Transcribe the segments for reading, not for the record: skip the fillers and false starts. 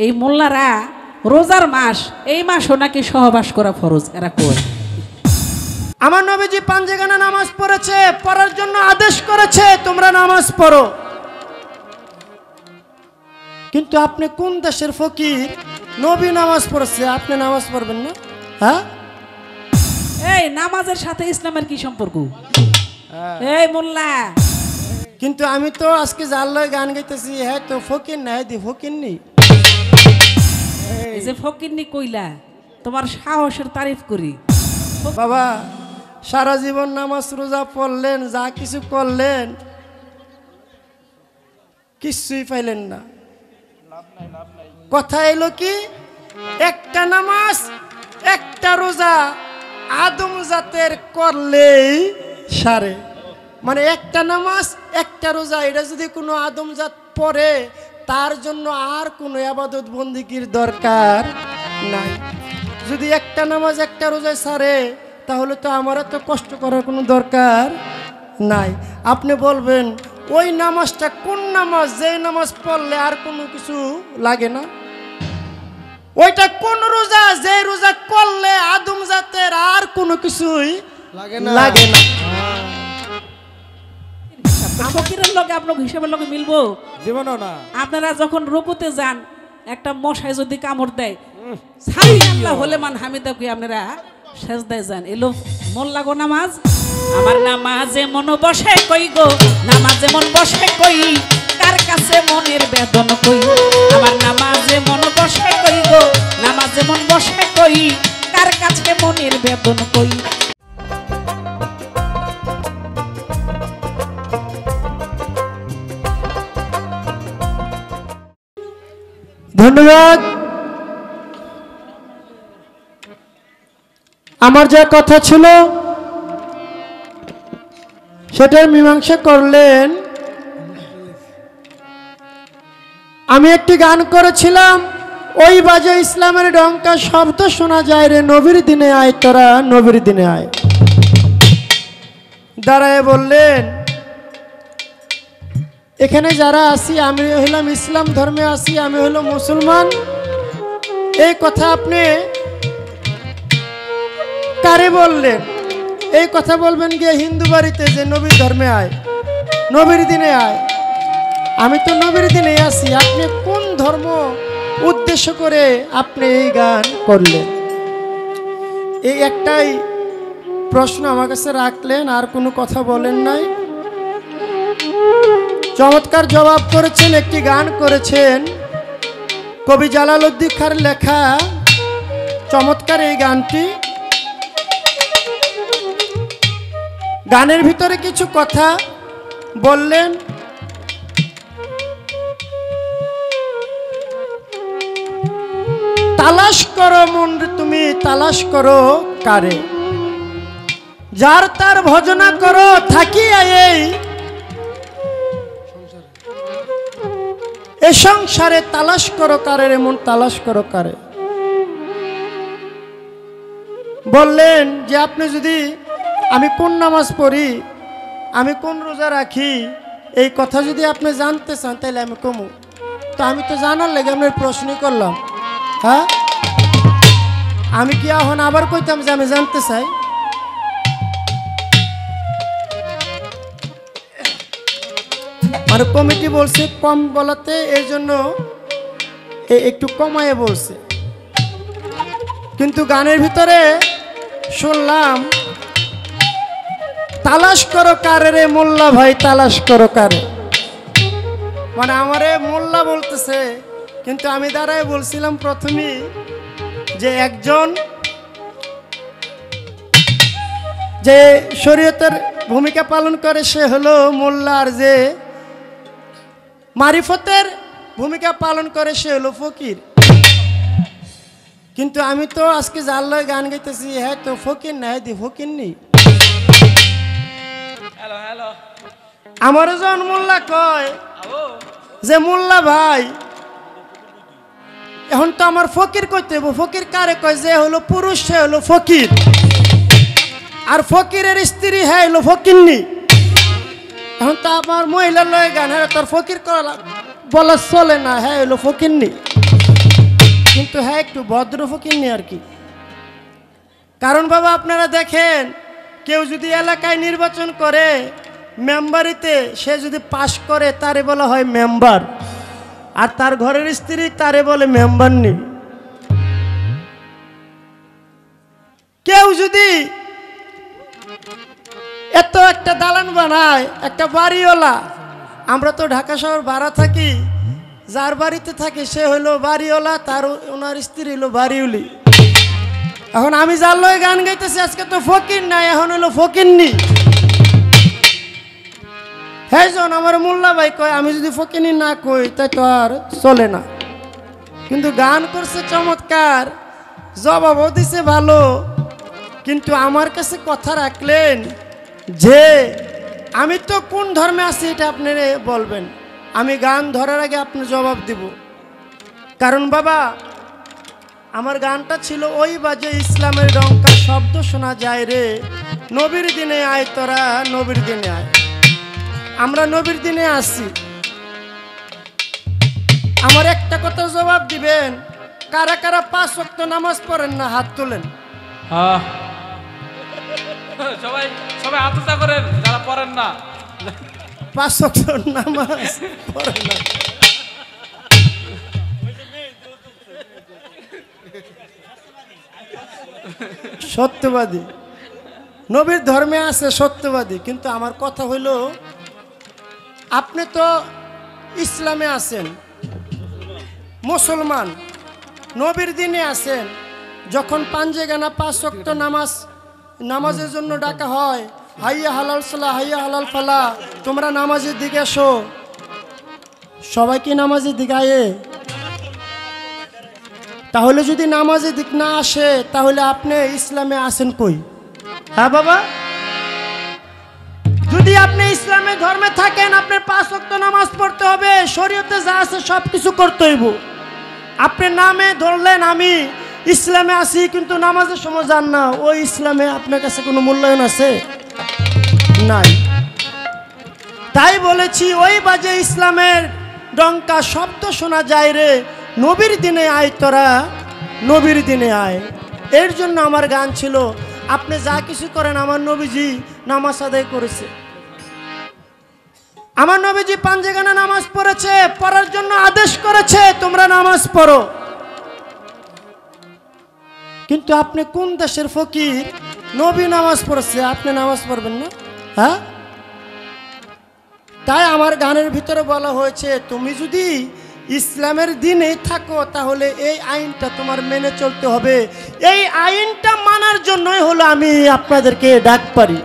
এই মোল্লারা রোজার মাস এই মাসও নাকি সহবাস করা ফরজ, এরা কই? আমার নবীজি পাঞ্জেগানা নামাজ পড়েছে, পড়ার জন্য আদেশ করেছে তোমরা নামাজ পড়ো। কিন্তু আপনি কোন দেশের ফকির? নবী নামাজ পড়ছে, আপনি নামাজ পড়বেন না? হ্যাঁ, এই নামাজের সাথে ইসলামের কি সম্পর্ক? এই মোল্লা, কিন্তু আমি তো আজকে যার লয় গান গাইতেছি হ্যাঁ তো ফকির না, দি ফকির নি। এই যে ফকিরনি কইলা, তোমার সাহসের তারিফ করি। বাবা সারা জীবন নামাজ রোজা পড়লেন, যা কিছু করলেন, কিছুই পাইলেন না। কথা এলো কি, একটা নামাজ একটা রোজা আদম জাতের করলেই সারে। মানে একটা নামাজ একটা রোজা, এটা যদি কোনো আদম জাত পড়ে তার জন্য আর কোনো ইবাদত বন্দিগির দরকার নাই। যদি একটা নামাজ একটা রোজায় সারে তাহলে তো আমার তো কষ্ট করার কোনো দরকার নাই। আপনি বলবেন ওই নামাজটা কোন নামাজ, যে নামাজ পড়লে আর কোনো কিছু লাগে না? ওইটা কোন রোজা, যে রোজা করলে আদম জাতের আর কোনো কিছুই লাগে না। ফকিরের লগে আপনার হিসাবের লগে মিলবো জীবনও না। আপনারা যখন রুকুতে যান, একটা মশায় যদি কামড় দেয়, সামি আল্লাহ হলে মান হামিদা কই আপনারা সেজদায় যান। এলো মোল্লা গো নামাজ, আমার নামাজে মন বসে কই গো, নামাজে মন বসে কই, কার কাছে মনের বেদন কই। আমার নামাজে মন বসে কই গো, নামাজে মন বসে কই, কার কাছে মনের বেদন কই। ধন্যবাদ। আমার যা কথা ছিল সেটার মীমাংসা করলেন। আমি একটি গান করেছিলাম, ওই বাজে ইসলামের ডঙ্কা শব্দ শোনা যায় রে, নবীর দিনে আয় তোরা, নবীর দিনে আয়। দাঁড়ায় বললেন, এখানে যারা আছি আমি হইলাম ইসলাম ধর্মে আছি, আমি হইলাম মুসলমান। এই কথা আপনি কারে বললেন? এই কথা বলবেন গিয়ে হিন্দু বাড়িতে যে নবীর ধর্মে আয়, নবীর দিনে আয়। আমি তো নবীর দিনে আছি, আপনি কোন ধর্ম উদ্দেশ্য করে আপনি এই গান করলেন? এই একটাই প্রশ্ন আমার কাছে রাখলেন, আর কোনো কথা বলেন নাই। চমৎকার জবাব করেছেন, একটি গান করেছেন, কবি জালালউদ্দিন খাঁর লেখা চমৎকার এই গানটি। গানের ভিতরে কিছু কথা বললেন। তালাশ করো মন তুমি, তালাশ করো কারে, যার তার ভজনা করো থাকিয়া এই সংসারে, তালাশ করো কারে রে মন, তালাশ করো কারে। বললেন যে আপনি যদি আমি কোন নামাজ পড়ি, আমি কোন রোজা রাখি, এই কথা যদি আপনি জানতে চান তাহলে আমি কমু। তো আমি তো জানার লেগে আপনার প্রশ্নই করলাম। হ্যাঁ, আমি কি এখন আবার কইতাম যে আমি জানতে চাই? আর কমিটি বলছে কম বলাতে, এই জন্য একটু কমায়ে বলছে। কিন্তু গানের ভিতরে শুনলাম তালাশ করো কারে রে মোল্লা ভাই, তালাশ করো কারে। মানে আমারে মোল্লা বলতেছে, কিন্তু আমি দাঁড়ায় বলছিলাম প্রথমেই যে একজন যে শরীয়তের ভূমিকা পালন করে সে হলো মোল্লা, আর যে মারিফতের ভূমিকা পালন করে সে হলো ফকির। কিন্তু আমি তো আজকে যার লয় গান গাইতেছি হ্যাঁ তো ফকির না, দি ফকির নি। আমার জন মোল্লা কয় যে মোল্লা ভাই এখন তো আমার ফকির কইতে হইব। ফকির কারে কয়? যে হলো পুরুষ সে হলো ফকির, আর ফকিরের স্ত্রী হ্যাঁ হলো ফকিরনি। এখন তো আমার মহিলার লয় গান, হ্যাঁ তোর ফকির বলা চলে না, হ্যাঁ হলো ফকিরনি। কিন্তু হ্যাঁ একটু ভদ্র ফকিন্নি আর কি। কারণ বাবা আপনারা দেখেন, কেউ যদি এলাকায় নির্বাচন করে মেম্বারিতে, সে যদি পাশ করে তারে বলা হয় মেম্বার, আর তার ঘরের স্ত্রী তারে বলে মেম্বার নি। কেউ যদি এত একটা দালান বানায়, একটা বাড়িওয়ালা, আমরা তো ঢাকা শহর ভাড়া থাকি, যার বাড়িতে থাকি সে হইলো বাড়িওয়ালা, তার ওনার স্ত্রী হইলো বাড়িওলি। এখন আমি যার লয়ে গান গাইতেছি আজকে তো ফকির নাই, এখন হইলো ফকিরনি। হ্যাঁ জন আমার মোল্লা ভাই কয় আমি যদি ফকিরনি না কই তাই তো আর চলে না। কিন্তু গান করছে চমৎকার, জবাবও দিছে ভালো, কিন্তু আমার কাছে কথা রাখলেন যে আমি তো কোন ধর্মে আছি এটা আপনারা বলবেন, আমি গান ধরার আগে আপনি জবাব দিব। কারণ বাবা আমার গানটা ছিল ওই বাজে ইসলামের ডঙ্কা শব্দ শোনা যায় রে, নবীর দিনে আয় তোরা নবীর দিনে আয়। আমরা নবীর দিনে আসি। আমার একটা কথা জবাব দিবেন, কারা কারা 5 ওয়াক্ত নামাজ পড়েন না হাত তোলেন। সবাই সবাই হাত উঁচা করেন যারা পড়েন না। 5 ওয়াক্ত নামাজ পড়েন না। সত্যবাদী নবীর ধর্মে আছে সত্যবাদী, কিন্তু আমার কথা হইল আপনি তো ইসলামে আছেন, মুসলমান, নবীর দিনে আছেন, যখন পাঞ্জে গানা 5 ওয়াক্ত নামাজের জন্য ডাকা হয়, হাইয়া হালাল সালা হাইয়া হালাল ফালা, তোমরা নামাজের দিকে এসো, সবাই কি নামাজের দিকে আয়ে? তাহলে যদি নামাজের দিক না আসে তাহলে আপনি ইসলামে আছেন কই? হ্যাঁ বাবা, যদি আপনি ইসলামে ধর্মে থাকেন আপনার 5 ওয়াক্ত নামাজ পড়তে হবে, শরীয়তে যা আছে সব কিছু করতে হইব। আপনি নামে ধরলেন আমি ইসলামে আছি কিন্তু নামাজের সময় যান না, ওই ইসলামে আপনার কাছে কোনো মূল্যায়ন আছে? নাই। তাই বলেছি ওই বাজে ইসলামের ডঙ্কা শব্দ শোনা যায় রে, নবীর দিনে আয় তোরা নবীর দিনে আয়। এর জন্য আমার গান ছিল, আপনি যা কিছু করেন আমার নবীজি নামাজ আদায় করেছে, আমার নবীজি পাঞ্জে গানা নামাজ পড়েছে, পড়ার জন্য আদেশ করেছে তোমরা নামাজ পড়ো। কিন্তু আপনি কোন দেশের ফকির, নবী নামাজ পড়ছে আপনি নামাজ পড়বেন না? হ্যাঁ, তাই আমার গানের ভিতরে বলা হয়েছে তুমি যদি ইসলামের দিনে থাকো তাহলে এই আইনটা তোমার মেনে চলতে হবে। এই আইনটা মানার জন্যই হলো আমি আপনাদেরকে ডাক পারি,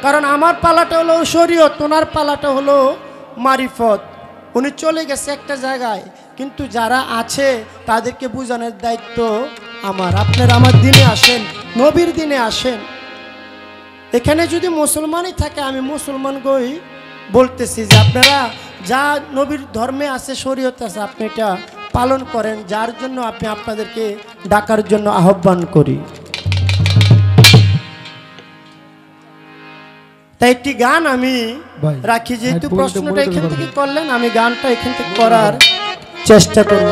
কারণ আমার পালাটা হলো শরীয়ত, ওনার পালাটা হলো মারিফত। উনি চলে গেছে একটা জায়গায়, কিন্তু যারা আছে তাদেরকে বোঝানোর দায়িত্ব আমার। আপনারা আমার দিনে আসেন, নবীর দিনে আসেন। এখানে যদি মুসলমানই থাকে আমি মুসলমান গই বলতেছি যে আপনারা যা নবীর ধর্মে আছে শরীয়ত আছে আপনি এটা পালন করেন, যার জন্য আপনি আপনাদেরকে ডাকার জন্য আহ্বান করি। তাই একটি গান আমি রাখি, যেহেতু প্রশ্নটা এখান থেকে করলেন আমি গানটা এখান থেকে করার চেষ্টা করব।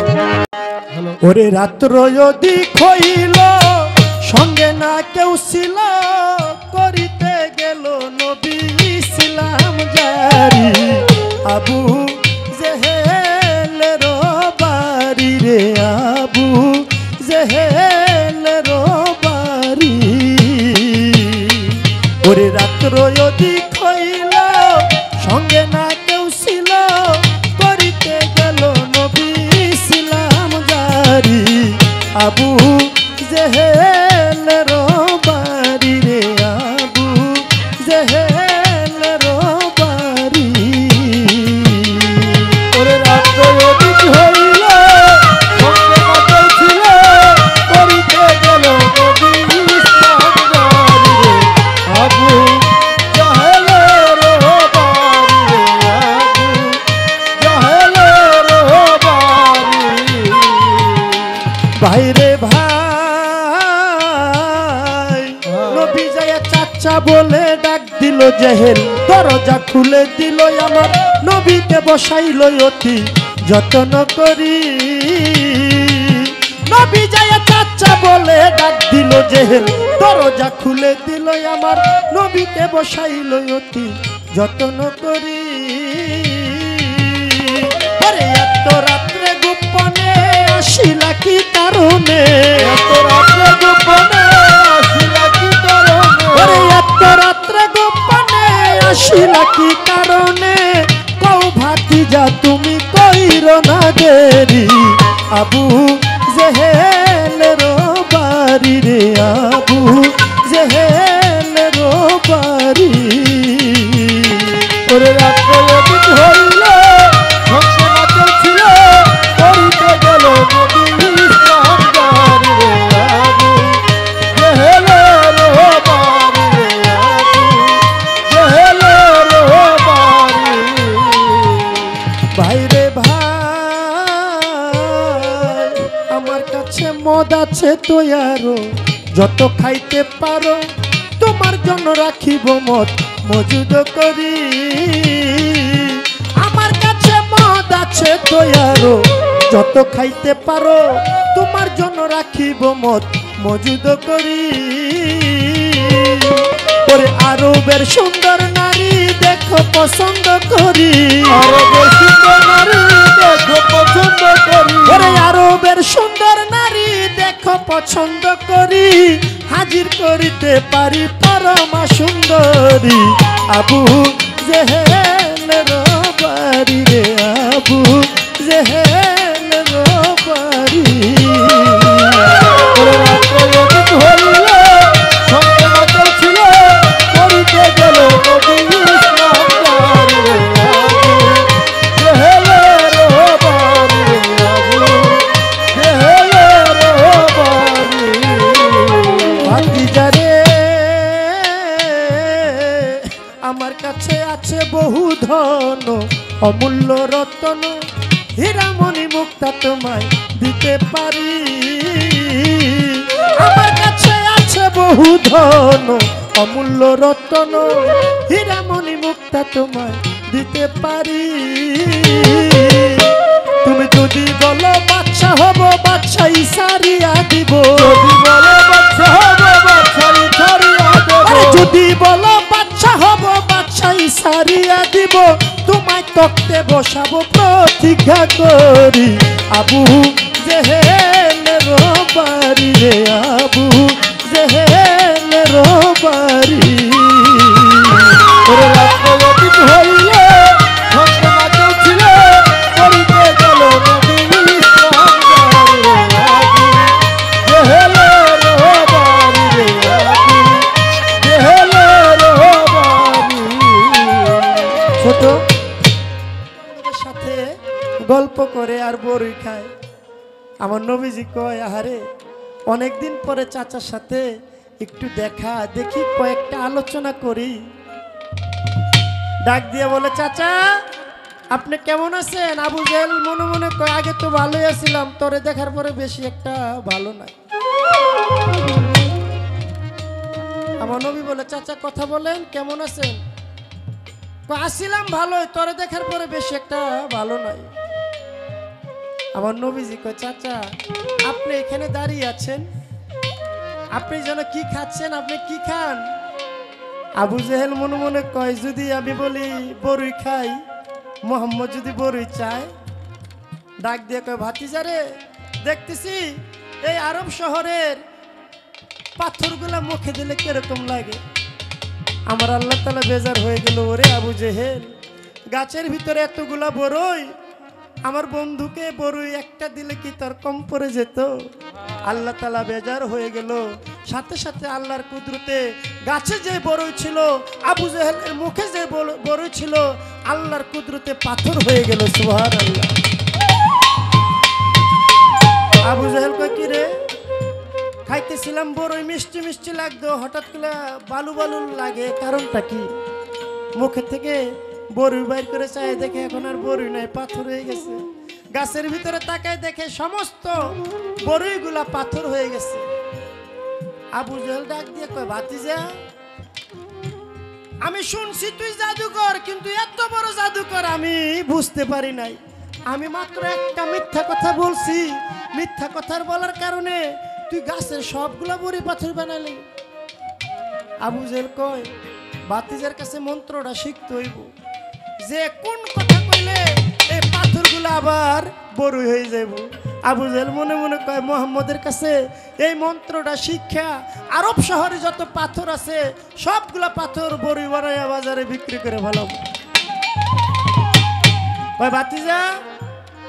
ওরে রাত্র অধিক হইল সঙ্গে না কেউ ছিল, করিতে গেল নবী ইসলাম জারি, আবু জেহেলের বাড়ি রে, আবু জেহেলের বাড়ি। ওরে রাত্র অধিক হইল সঙ্গে না কেউ ছিল, করিতে গেল নবী ইসলাম জারি, আবু জেহেলের বাড়ি রে, আবু জেহেলের বাড়ি। ওরে রাত্র অধিক হইল সঙ্গে না কেউ ছিল, করিতে গেল নবী ইসলাম জারি রে, আবু জেহেলের বাড়ি রে, আবু জেহেলের বাড়ি। ভাইরে ভাই, নবী যায় চাচা বলে ডাক দিল জেহেল, দরজা খুলে দিল আমার নবীকে বসাইল অতি যত্ন করি। বলে ডাক দিল জেহেল, দরজা খুলে দিল আমার নবীকে বসাইল অতি যত্ন করি। আরে এত রাত্রে গোপনে আসিলা কি কারণে, এত রাত্রে গোপনে আসিলা কি কারণে, আরে এত রাত্রে গোপনে আসিলা কি কারণে, কও ভাতিজা তুমি কইরো না দেরি, আবু জেহেলের বাড়ি রে, আবু জেহেলের বাড়ি। ওরে রাত্রে অতীত হইল সঙ্গে মাতাল ছিল, করিতে গেল নবী ইসলাম বাড়ি রে, আবু জেহেলের বাড়ি রে, আবু জেহেলের বাড়ি। ভাইরে ভাই আমার কাছে মদ আছে তো আরো, যত খাইতে পারো তোমার জন্য রাখিব মদ মজুদ করি। আমার কাছে মদ আছে তো আরো, যত খাইতে পারো তোমার জন্য রাখিব মদ মজুদ করি। ওরে আরবের সুন্দর নারী দেখো পছন্দ করি, আরবের সুন্দর নারী দেখো পছন্দ করি, ওরে আরবের সুন্দর নারী দেখো পছন্দ করি, হাজির করিতে পারি পরমা সুন্দরী, আবু জেহেলের বাড়ি রে, আবু জেহেলের বাড়ি। ওরে রাত্রে অতীত হইল সঙ্গে মাতাল ছিল, করিতে গেল নবী ইসলাম বাড়ি রে, আবু জেহেলের বাড়ি রে, আবু জেহেলের বাড়ি। ভাতিজা রে আমার কাছে আছে বহু ধন অমূল্য রতন, হীরামণি মুক্তা তোমায় দিতে পারি। আমার কাছে আছে বহু ধন অমূল্য রতন, হীরামণি মুক্তা তোমায় দিতে পারি। তুমি যদি বলো বাচ্চা হব বাচ্চাই সারিয়া দিব, যদি বলো বাচ্চা হব বাচ্চাই সারিয়া দেব, যদি বলো বাচ্চা হব বাচ্চাই সারিয়া দিব, তোমায় তক্তে বসাবো প্রতিজ্ঞা করি, আবু জেহেলের বাড়ি রে, আবু জেহেলের বাড়ি। ওরে রাত্রে অতীত হইল সঙ্গে মাতাল ছিল, করিতে গেল নবী ইসলাম বাড়ি রে, আবু জেহেলের বাড়ি রে, আবু জেহেলের বাড়ি। ছোট সাথে গল্প করে আর বড়ই খায়। আমার নবীজি কয় আহারে অনেকদিন পরে চাচার সাথে একটু দেখা দেখি, কয়েকটা আলোচনা করি। ডাক দিয়ে বলে চাচা আপনি কেমন আছেন? আবু জেহেল মনে মনে কয় আগে তো ভালোই আছিলাম, তোরে দেখার পরে বেশি একটা ভালো নাই। আমার নবী বলে চাচা কথা বলেন কেমন আছেন? আসছিলাম ভালোই, তোরে দেখার পরে বেশি একটা ভালো নাই। আমার নবীজি কয় চাচা আপনি এখানে দাঁড়িয়ে আছেন, আপনি যেন কি খাচ্ছেন, আপনি কি খান? আবু জেহেল মনে মনে কয় যদি আমি বলি বড়ই খাই, মোহাম্মদ যদি বড়ই চায়। ডাক দিয়ে কয় ভাতিজা রে দেখতেছি এই আরব শহরের পাথরগুলা মুখে দিলে কিরকম লাগে। আমার আল্লাহ তাআলা বেজার হয়ে গেল, ওরে আবু জেহেল গাছের ভিতরে এতগুলা বড়ই, আমার বন্ধুকে বড়ই একটা দিলে কি তার কম পড়ে যেত? আল্লাহ তাআলা বেজার হয়ে গেল। সাথে সাথে আল্লাহর কুদরতে গাছে যে বড়ই ছিল, আবু জেহেলের মুখে যে বড়ই ছিল, আল্লাহর কুদরতে পাথর হয়ে গেল। সুবহানাল্লাহ। আবু জেহেল কয় কি রে খাইতেছিলাম বড়ই মিষ্টি মিষ্টি লাগতো, হঠাৎ করে বালু বালু লাগে, কারণটা কি? মুখে থেকে বড়ই বাইর করে চাই দেখে এখন আর বড়ই নাই, পাথর হয়ে গেছে। গাছের ভিতরে তাকায় দেখে সমস্ত বড়ইগুলা পাথর হয়ে গেছে। আবু জেহেল ডাক দিয়ে কয় ভাতিজা আমি শুনছি তুই জাদুকর, কিন্তু এত বড় জাদুকর আমি বুঝতে পারি নাই। আমি মাত্র একটা মিথ্যা কথা বলছি, মিথ্যা কথার বলার কারণে তুই গাছের সবগুলা বড়ি পাথর বানালি। আবু জেহেল কয় বাতিজার কাছে মন্ত্রটা শিখতে হইব, যে কোন কথা কইলে এই পাথরগুলো আবার বড় হয়ে যাব। আবু জেহেল মনে মনে কয় মোহাম্মদের কাছে এই মন্ত্রটা শিক্ষা আরব শহরে যত পাথর আছে সবগুলা পাথর বড়ি বানাইয়া বাজারে বিক্রি করে ভালো। ভাই বাতিজা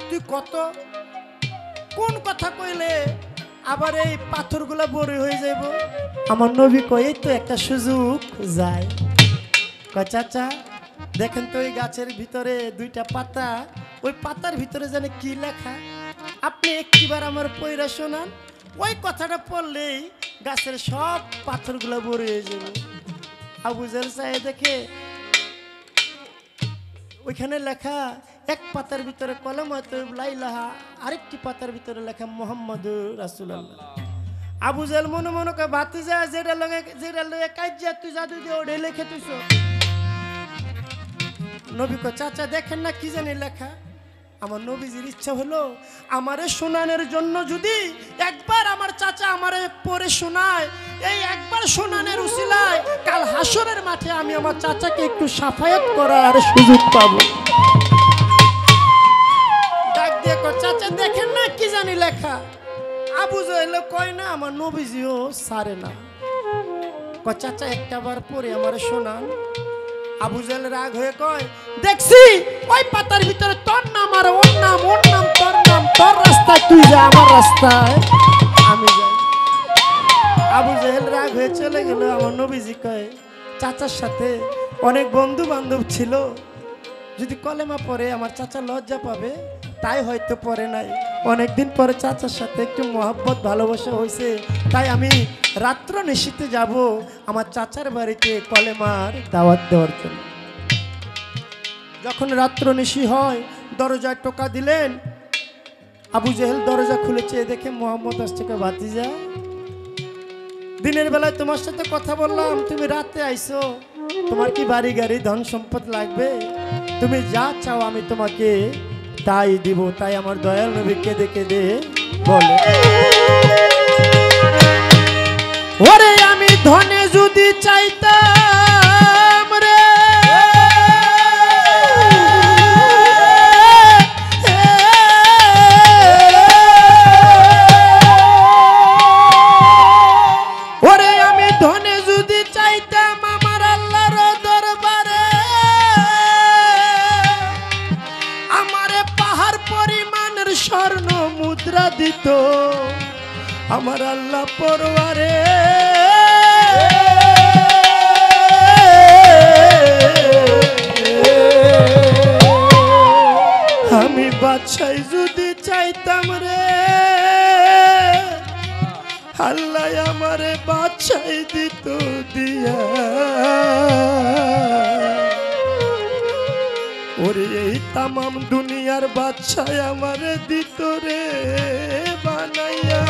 তুই কত কোন কথা কইলে আবার এই পাথরগুলা বড় হয়ে যাব? আমার নবী কয় এই তো একটা সুযোগ যায়। কয় চাচা দেখেন তো ওই গাছের ভিতরে দুইটা পাতা, ওই পাতার ভিতরে জানে কি লেখা, আপনি একটিবার আমার পয়রা শোনান, ওই কথাটা পড়লেই গাছের সব পাথরগুলা বড় হয়ে যাবে। আবু জেহেল চাই দেখে ওইখানে লেখা এক পাতার ভিতরে কলম হয়তো লাইলাহা, আরেকটি পাতার ভিতরে লেখা মুহাম্মাদুর রাসূলুল্লাহ। আবু জেহেল মনে মনে কয় ভাতিজা যেটা লগে কাইজা তুই জাদু দিয়ে ওটা লিখে তুইছ। নবী কয় চাচা দেখেন না কি জানি লেখা। আমার নবীজির ইচ্ছা হলো আমারে শোনানোর জন্য যদি একবার আমার চাচা আমারে পড়ে শোনায়, এই একবার শোনানোর উসিলায় কাল হাসরের মাঠে আমি আমার চাচাকে একটু সাফায়াত করার সুযোগ পাবো। ডাক দিয়ে কয় চাচা দেখেন না কি জানি লেখা। আবু জেহেল কয় না আমার নবীজিও সারে না। কয় চাচা একটাবার পড়ে আমারে শোনান। আবু জেহেল রাগ হয়ে কয় দেখছি ওই পাতার ভিতরে তোর নাম আর ওর নাম, ওর নাম তোর নাম, তোর রাস্তায় তুই যা, আমার রাস্তায় আমি যাই। আবু জেহেল রাগ হয়ে চলে গেল। আমার নবীজি কয় চাচার সাথে অনেক বন্ধু বান্ধব ছিল, যদি কলেমা পড়ে আমার চাচা লজ্জা পাবে, তাই হয়তো পড়ে নাই। অনেকদিন পরে চাচার সাথে একটু মহব্বত ভালোবাসা হয়েছে, তাই আমি রাত্র নিশীতে যাব আমার চাচার বাড়িতে কলেমার দাওয়াত দেওয়ার জন্য। যখন রাত্র নিশি হয় দরজায় টোকা দিলেন। আবু জেহেল দরজা খুলেছে, দেখে মোহাম্মদ আসছে। ভাতিজা দিনের বেলায় তোমার সাথে কথা বললাম, তুমি রাতে আইছো, তোমার কি বাড়ি গাড়ি ধন সম্পদ লাগবে? তুমি যা চাও আমি তোমাকে তাই দিব। তাই আমার দয়াল নবী কেঁদে কেঁদে বলে ওরে আমি ধনে যদি চাইতাম রে, ওরে আমি ধনে যদি চাইতাম আমার আল্লাহর দরবারে আমারে পাহাড় পরিমাণের স্বর্ণ মুদ্রা দিত আমার আল্লাহ পরওয়ারে। আমি বাদশাই যদি চাইতাম রে, আল্লাহ আমারে বাদশাই দিত দিয়া। ওরে এই তামাম দুনিয়ার বাদশাহ আমারে দিত রে বানাইয়া।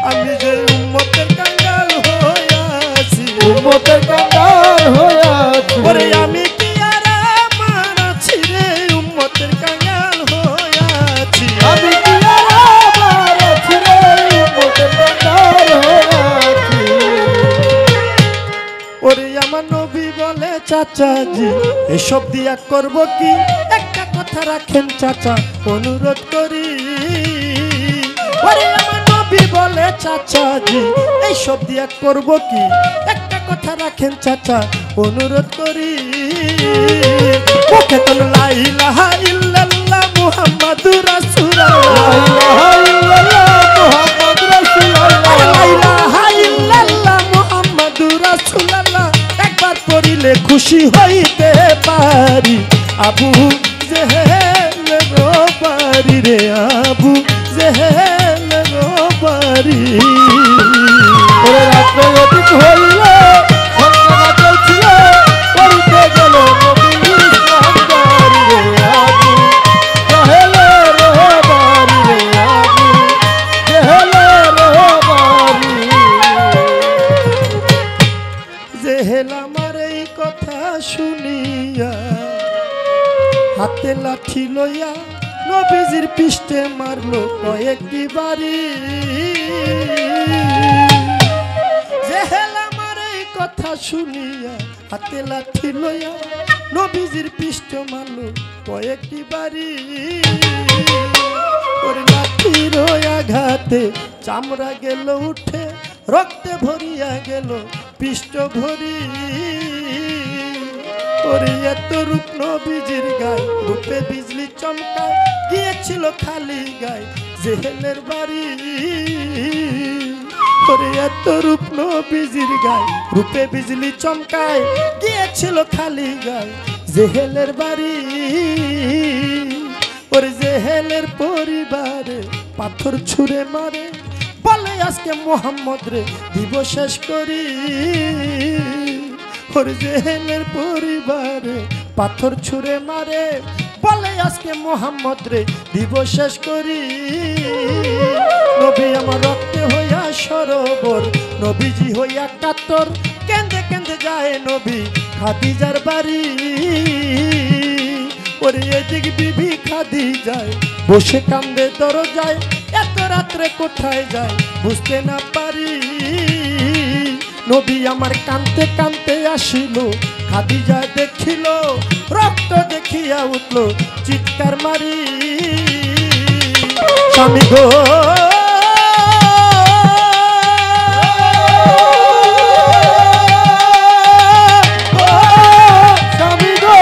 আমি যে উম্মতের কাঙ্গাল হইয়াছি, উম্মতের কাঙ্গাল হইয়াছি, ওরে আমি কি আর আমার আছি রে উম্মতের কাঙ্গাল হইয়াছি, আমি কি আর আমার আছি রে উম্মতের কাঙ্গাল হইয়াছি। ওরে আমার নবী বলে চাচাজি এসব দিয়া করব কি, একটা কথা রাখেন চাচা অনুরোধ করি। ওরে আমার নবী বলে চাচাজি এইসব দিয়া করব কি, একটা কথা রাখেন চাচা অনুরোধ করি। মুখে তো লা ইলাহা ইল্লাল্লাহ মুহাম্মাদুর রাসূলুল্লাহ, লা ইলাহা ইল্লাল্লাহ মুহাম্মাদুর রাসূলুল্লাহ একবার পড়িলে খুশি হইতে পারি। আবু জেহেল বাড়ি রে, আবু জেহেল বাড়ি। ওরে রাত্রে অতীত হইল সন্ধ্যা চলছিল, পড়িতে গেল নবী ইসলাম বাড়ি রে, আবু জেহেলের বাড়ি রে, আবু জেহেলের বাড়ি। জেহেল আমার এই কথা শুনিয়া হাতে লাঠি লইয়া নবীজির পৃষ্ঠে মারলো কয়েকটি বাড়ি। জেহেল আমার এই কথা শুনিয়া হাতে লাঠি লইয়া নবীজির পৃষ্ঠ মারলো কয়েকটি বাড়ি। ওর লাঠির আঘাতে চামড়া গেল উঠে, রক্তে ভরিয়া গেল পৃষ্ঠ ভরি। ওরে এত রূপ নবীজির গায়ে, রূপে বিজলি চমকায়, গিয়েছিল খালি গায়ে জেহেলের বাড়ি। ওরে এত রূপ নবীজির গায়ে, রূপে বিজলি চমকায়, গিয়েছিল খালি গায়ে জেহেলের বাড়ি। ওরে জেহেলের পরিবারে পাথর ছুঁড়ে মারে, বলে আজকে মোহাম্মদ রে দিব শেষ করি। ওর জেহেলের পরিবারে পাথর ছুঁড়ে মারে, বলে আজকে মোহাম্মদ রে দিব শেষ করি। নবী আমার রক্তে হইয়া সরোবর, নবীজি হইয়া কাতর, কেন্দে কেন্দে যায় নবী খাদিজার বাড়ি। ওরে এদিক বিবি খাদিজায় বসে কান্দে দরজায়, এত রাত্রে কোথায় যায় বুঝতে না পারি। নবী আমার কানতে কানতে আসিল, খাদিজা দেখিল, রক্ত দেখিয়া উঠল চিৎকার মারি। স্বামী গো স্বামী গো,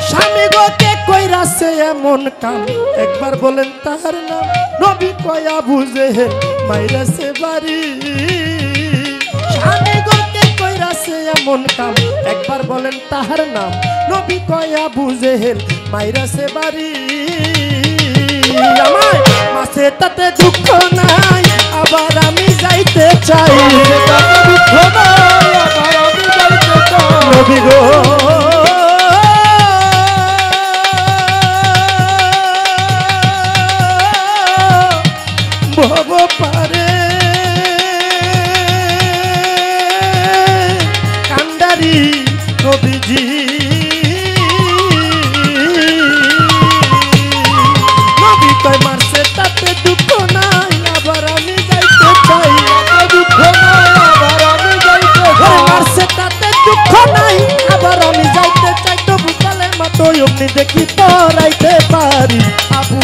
স্বামী গো কে কইরাছে এমন কাম, একবার বলেন তাহার নাম। নবী কয় আবু জেহেল মাইরাছে বাড়ি। স্বামী গো কে কইরাছে এমন কাম, একবার বলেন তাহার নাম। নবী কয় আবু জেহেল মাইরাছে বাড়ি। আমার মাসে তাতে দুঃখ নাই, আবার আমি যাইতে চাই। দুঃখ নাই, আবার আমি যাইতে চাই। নবী গো ভব পারে কান্ডারি নবীজি। নবী কয় মারছে তাতে দুঃখ নাই, আবার আমি যাইতে চাই। দুঃখ নাই, আবার আমি যাইতে চাই। মারছে তাতে দুঃখ নাই, আবার আমি যাইতে চাই। তবু কালে মাতো অমনি দেখি পড়াইতে পারি। আবু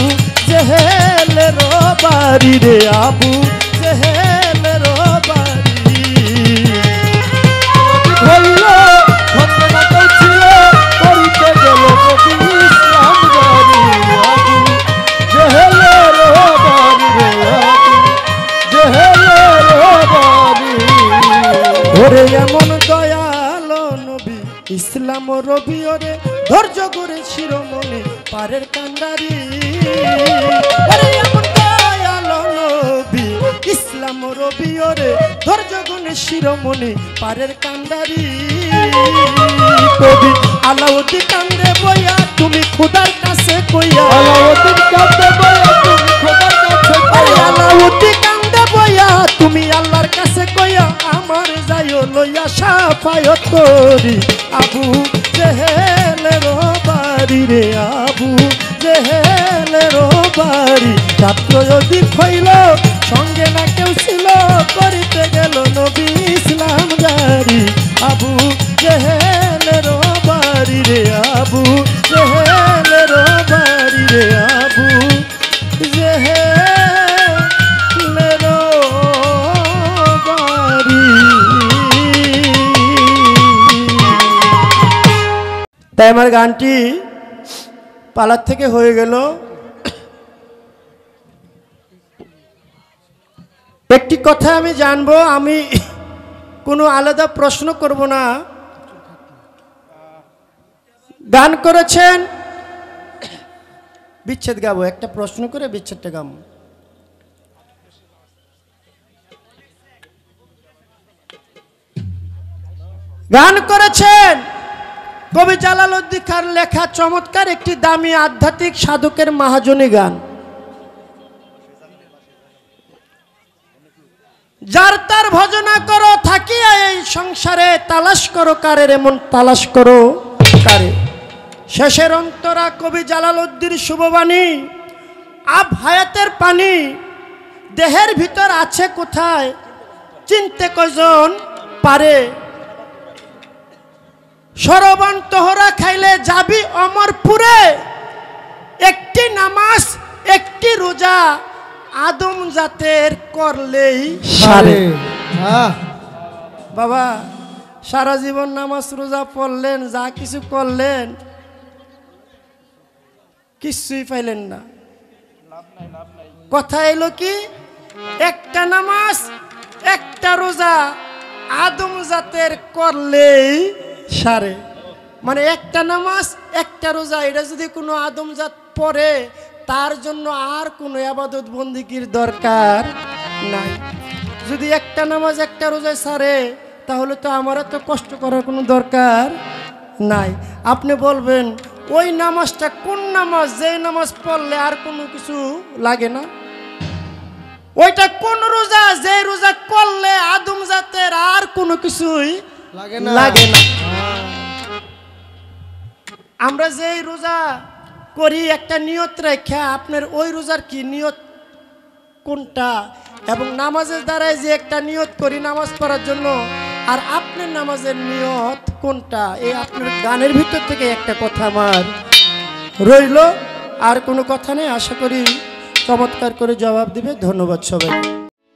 জেহেলের বাড়ি রে, আবু জেহেলের বাড়ি। হইল ঘটনাটা ছিল, করিতে গেল নবী ইসলাম জারি। আবু জেহেলের বাড়ি রে, আবু জেহেলের বাড়ি। ওরে এমন দয়াল নবী ইসলাম রবি, ওরে ধৈর্য করে শিরোমণি পারের কান্ডারি। ওরে এমন দয়াল নবী ইসলাম রবি, ওরে ধৈর্য গুণে শিরোমণি পারের কান্ডারি। কবি আলাউদ্দিন কান্দে বইয়া, তুমি খোদার কাছে কইয়া। আলাউদ্দিন কান্দে বইয়া, তুমি খোদার কাছে কইয়া। আলাউদ্দিন কান্দে বইয়া, তুমি আল্লাহর কাছে কইয়া, আমার যাইও লইয়া সাফায়াত করি। আবু জেহেলের বাড়ি রে, আবু জেহেলের বাড়ি। রাত্র অধিক হইল, সঙ্গে না কেউ ছিল, করিতে গেল নবী ইসলাম জারি। আবু জেহেলের বাড়ি রে, আবু জেহেলের বাড়ি রে, আবু জেহেলের বাড়ি। তাই আমার গানটি পালার থেকে হয়ে গেল। একটি কথা আমি জানবো, আমি কোনো আলাদা প্রশ্ন করব না। গান করেছেন, বিচ্ছেদ গাবো, একটা প্রশ্ন করে বিচ্ছেদটা গাবো। গান করেছেন কবি জালালউদ্দিন খান লেখা চমৎকার একটি দামি আধ্যাত্মিক সাধকের মাহাজনী গান। যার তার ভজনা করো থাকিয়া এই সংসারে, তালাশ করো কারে, এমন তালাশ করো কারে। শেষের অন্তরা কবি জালালউদ্দিন শুভবাণী, আব হায়াতের পানি দেহের ভিতর আছে কোথায়, চিনতে কয়জন পারে। সরবন তোহরা খাইলে যাবি অমরপুরে, একটি নামাজ একটি রোজা আদম জাতের করলেই সারে। বাবা সারা জীবন নামাজ রোজা পড়লেন, যা কিছু করলেন, কিছুই পাইলেন না। কথা এলো কি, একটা নামাজ একটা রোজা আদম জাতের করলেই সারে। মানে একটা নামাজ একটা রোজা, এটা যদি কোনো আদম জাত পড়ে, তার জন্য আর কোনো ইবাদত বন্দিগির দরকার নাই। যদি একটা নামাজ একটা রোজায় সারে, তাহলে তো আমার তো কষ্ট করার কোনো দরকার নাই। আপনি বলবেন ওই নামাজটা কোন নামাজ, যে নামাজ পড়লে আর কোনো কিছু লাগে না? ওইটা কোন রোজা, যে রোজা করলে আদম জাতের আর কোনো কিছুই লাগে না। আমরা যে রোজা করি একটা নিয়ত রেখা, আপনার ওই রোজার কি নিয়ত কোনটা, এবং নামাজের দ্বারাই যে একটা নিয়ত করি নামাজ পড়ার জন্য, আর আপনার নামাজের নিয়ত কোনটা, এই আপনার গানের ভিতর থেকে একটা কথা আমার রইল। আর কোনো কথা নেই, আশা করি চমৎকার করে জবাব দিবে। ধন্যবাদ সবাই।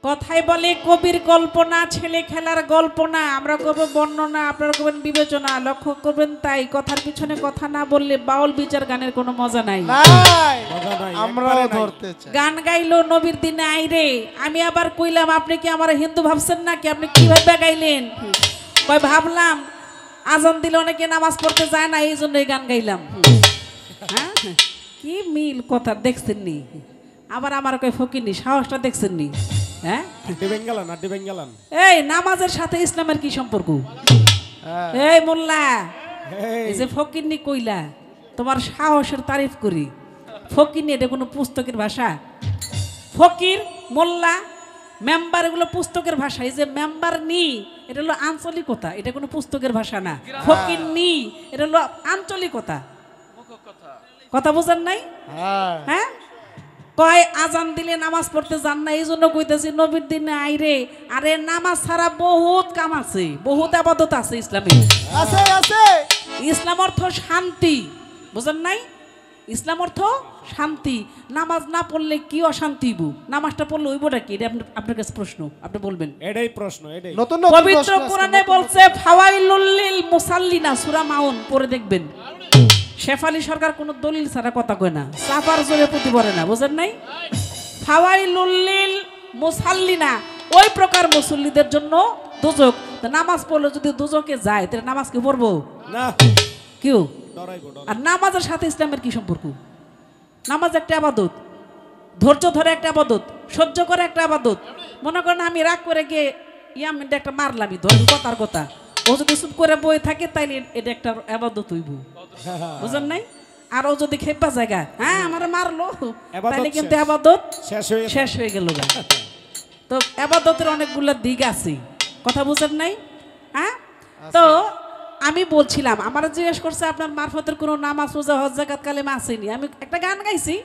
কথায় বলে কবির কল্পনা, ছেলে খেলার গল্প না। আমরা কব বর্ণনা, আপনারা করবেন বিবেচনা। লক্ষ্য করবেন তাই কথার পিছনে কথা না বললে বাউল বিচার গানের কোনো মজা নাই। আমরাও ধরতে চাই। গান গাইলো নবীর দিনে আইরে, আমি আবার কইলাম আপনি কি আমার হিন্দু ভাবছেন নাকি? আপনি কিভাবে গাইলেন? কই ভাবলাম আজান দিলে অনেকে নামাজ পড়তে যায় না, এই জন্যই গান গাইলাম। হ্যাঁ, কি মিল কথা দেখছেন নি? আবার আমার কই ফকিরনি, সাহসটা দেখছেন নি? হ্যাঁ, এই নামাজের সাথে ইসলামের কি সম্পর্ক? এই মোল্লা, এই যে ফকিরনি কইলা, তোমার সাহসের তারিফ করি। ফকিরনি এটা কোনো পুস্তকের ভাষা? ফকির, মোল্লা, মেম্বার এগুলো পুস্তকের ভাষা। এই যে মেম্বার নি, এটা হলো আঞ্চলিকতা, এটা কোনো পুস্তকের ভাষা না। ফকির নি, এটা হলো আঞ্চলিকতা। কথা বুঝেন নাই? হ্যাঁ, কয় আজান দিলে নামাজ পড়তে যান না, এই জন্য কইতেছি নবীর দিনে আইরে। আরে নামাজ ছাড়া বহুত কাম আছে, বহুত আবাদত আছে ইসলামে। আছে আছে। ইসলাম অর্থ শান্তি, বুঝেন নাই? ইসলাম অর্থ শান্তি। নামাজ না পড়লে কি অশান্তি হইব? নামাজটা পড়লে হইবটা কি? এটা আপনার কাছে প্রশ্ন, আপনি বলবেন। এটাই প্রশ্ন। এটাই নতুন নতুন পবিত্র কোরআনে বলছে ফাওয়াইলুল লিল মুসাল্লিনা, সূরা মাউন পড়ে দেখবেন। শেফালি সরকার কোনো দলিল ছাড়া কথা কয় না, চাপার জোরে প্রতি পড়ে না, বুঝেন নাই? ফাওয়াইলুল লিল মুসাল্লিনা, ওই প্রকার মুসল্লিদের জন্য দোজক। নামাজ পড়লে যদি দোজকে যায়, তাহলে নামাজ কি পড়বো না? কেউ? আর নামাজের সাথে ইসলামের কি সম্পর্ক? নামাজ একটা আবাদত, ধৈর্য ধরে একটা আবাদত, সহ্য করে একটা আবাদত। মনে করেন আমি রাগ করে গিয়ে ইয়ামিনটা একটা মারলামই, ধরেন কথার কথা, ও যদি চুপ করে বই থাকে তাইলে এটা একটা আবাদত হইব, বুঝেন নাই? আর ও যদি খেপা জায়গা, হ্যাঁ আমার মারলো, তাইলে কিন্তু আবাদত শেষ হয়ে গেল। তো আবাদতের অনেকগুলো দিক আছে, কথা বুঝেন নাই? হ্যাঁ, তো আমি বলছিলাম, আমার জিজ্ঞেস করছে আপনার মারফতের কোনো নামাজ রোজা হজ যাকাত কালেমা আসেনি। আমি একটা গান গাইছি,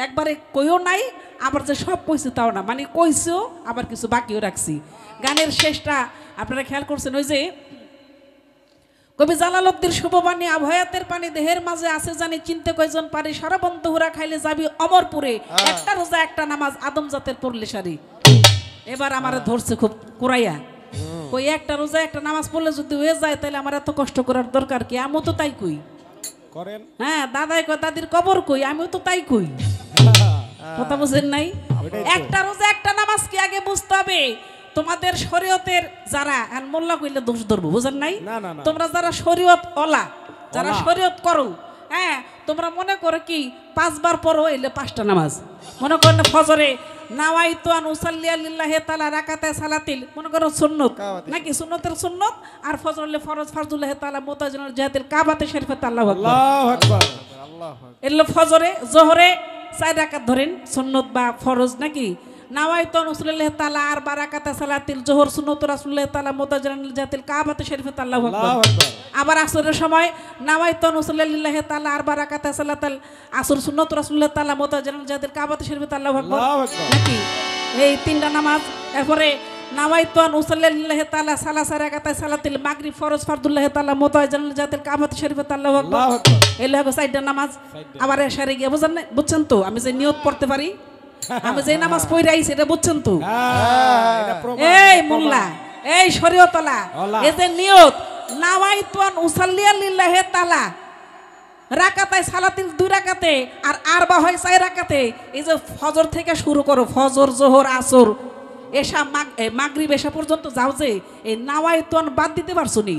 একবারে কইও নাই, আবার যে সব কইছি তাও না, মানে কইছেও আবার কিছু বাকিও রাখছি। গানের শেষটা আপনারা খেয়াল করছেন, ওই যে কবি জালালউদ্দিন শুভবাণী, আভয়াতের পানি দেহের মাঝে আছে জানি, চিনতে কয়জন পারি, সরাবন্ত হুরা খাইলে যাবি অমরপুরে, একটা রোজা একটা নামাজ আদম জাতের পড়লে সারি। এবার আমার ধরছে খুব কুরাইয়া, কই একটা রোজা একটা নামাজ পড়লে যদি হয়ে যায়, তাহলে আমার এত কষ্ট করার দরকার কি? আমিও তো তাই কই। করেন। হ্যাঁ, দাদাই কয় দাদির কবর কই, আমিও তো তাই কই। কথা বুঝেন নাই? একটা রোজা একটা নামাজ কি আগে বুঝতে হবে। তোমাদের শরীয়তের যারা মোল্লা কইলে দোষ ধরবো, বুঝেন নাই? তোমরা যারা শরীয়ত ওলা, যারা শরীয়ত করো, হ্যাঁ, তোমরা মনে করো কি 5 বার পড়ো, এলে 5টা নামাজ। মনে করেন ফজরে নাওয়াইতু আন উসাল্লিয়া লিল্লাহি তাআলা রাকাতায় সালাতিল, মনে করো সুন্নত নাকি, সুন্নতের সুন্নত, আর ফজর হলে ফরজ ফারজুল্লাহি তাআলা মুতাজিনুল জিহাতিল কাবাতে শরীফাতে আল্লাহু আকবার, আল্লাহু আকবার, আল্লাহু আকবার। এলে ফজরে জোহরে 4 রাকাত ধরেন সুন্নত বা ফরজ নাকি, নাওয়াইতু রাসূলুল্লাহ তাআলা আর বারাকাতা সালাতিল জোহর সুন্নাতু রাসূলুল্লাহ তাআলা মুতাজারানিল জাতিল কাবাতে শরীফাত আল্লাহু আকবার। আল্লাহু আকবার। আবার আসরের সময় নাওয়াইতু রাসূলুল্লাহ তাআলা আর বারাকাতা সালাতাল আসর সুন্নাতু রাসূলুল্লাহ তাআলা মুতাজারানিল জাতিল কাবাতে শরীফাত আল্লাহু আকবার। আল্লাহু আকবার। নাকি এই তিনটা নামাজ। এরপরে নাওয়াইতু রাসূলুল্লাহ তাআলা সালাসা রাকাতা সালাতিল মাগরিব ফরজ ফারদুল্লাহ তাআলা মুতাজারানিল জাতিল কাবাতে শরীফাত আল্লাহু আকবার। আল্লাহু আকবার। এই লাগো চারটা নামাজ। আবার এশারে গিয়ে বুঝছেন তো আমি যে নিয়ত পড়তে পারি, আমি যে নামাজ পড়ে আইছি এটা বুঝছেন তো? হ্যাঁ, এটা প্রমাণ। এই মোল্লা, এই শরীয়তলা, ওলা। এই যে নিয়ত নাওয়াইতু উসাল্লিয়া লিল্লাহি তাআলা রাকাতায় সালাতিল 2 রাকাতে আর আরবা হয় 4 রাকাতে। এই যে ফজর থেকে শুরু করো, ফজর জোহর আসর এশা মাগরিব এশা পর্যন্ত যাও, যে এই নাওয়াইতু বাদ দিতে পারছো নি?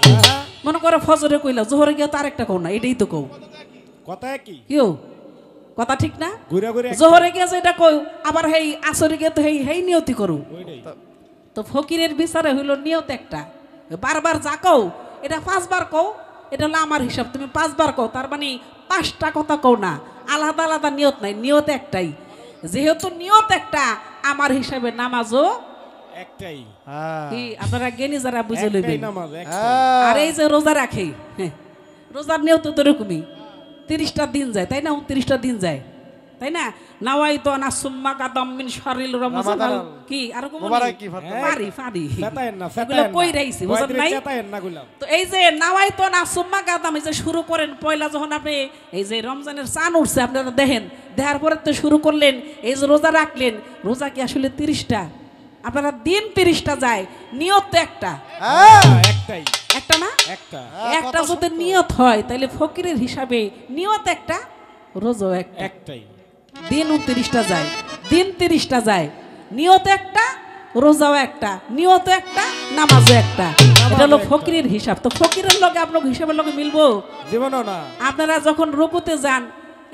হ্যাঁ, মনে করো ফজরে কইলা, জোহরে গিয়ে তো আরেকটা কও না, এটাই তো কও। কথা কি কিও কথা ঠিক না? ঘুরে ঘুরে জোহরে গিয়ে যেটা কই আবার হেই আসরে গিয়ে তো হেই নিয়তি করো। ওইটাই। তো ফকিরের বিচারে হইল নিয়ত একটা, বারবার যা কও এটা 5 বার কও, এটা হলো আমার হিসাব। তুমি 5 বার কও, তার মানে 5টা কথা কও না, আলাদা আলাদা নিয়ত নাই, নিয়ত একটাই। যেহেতু নিয়ত একটা, আমার হিসাবে নামাজও একটাই। কি আপনারা জ্ঞানী যারা বুঝে একটাই লইবেন। নামাজ, একটাই। আর এই যে রোজা রাখে, রোজার নিয়ত তো এরকমই, 30টা দিন যায় তাই না, 29টা দিন যায় তাই না। নাওয়াইতু আন আসুম্মা কাদাম মিন শারিল রমজান কি আর কোন পারি পারি চেতায়েন না, এগুলো চেতায়েন না। কই রাইছি বুঝেন নাই? চেতায়েন না গুলাম। তো এই যে নাওয়াইতু আন আসুম্মা কাদাম, এই যে শুরু করেন পয়লা যখন আপনি এই যে রমজানের চান উঠছে আপনারা দেখেন, দেখার পরে তো শুরু করলেন, এই যে রোজা রাখলেন, রোজা কি আসলে 30টা? আপনারা দিন 30টা যায়, নিয়ত তো একটা, হ্যাঁ, একটাই, একটা না? একটা। একটা যদি নিয়ত হয় তাহলে ফকিরের হিসাবে নিয়ত একটা, রোজাও একটা। একটাই। দিন 29টা যায়, দিন 30টা যায়, নিয়ত একটা, রোজাও একটা, নিয়ত একটা, নামাজও একটা। এটা হলো ফকিরের হিসাব। তো ফকিরের লগে আপনার হিসাবের লগে মিলবো? জীবনও না। আপনারা যখন রুকুতে যান,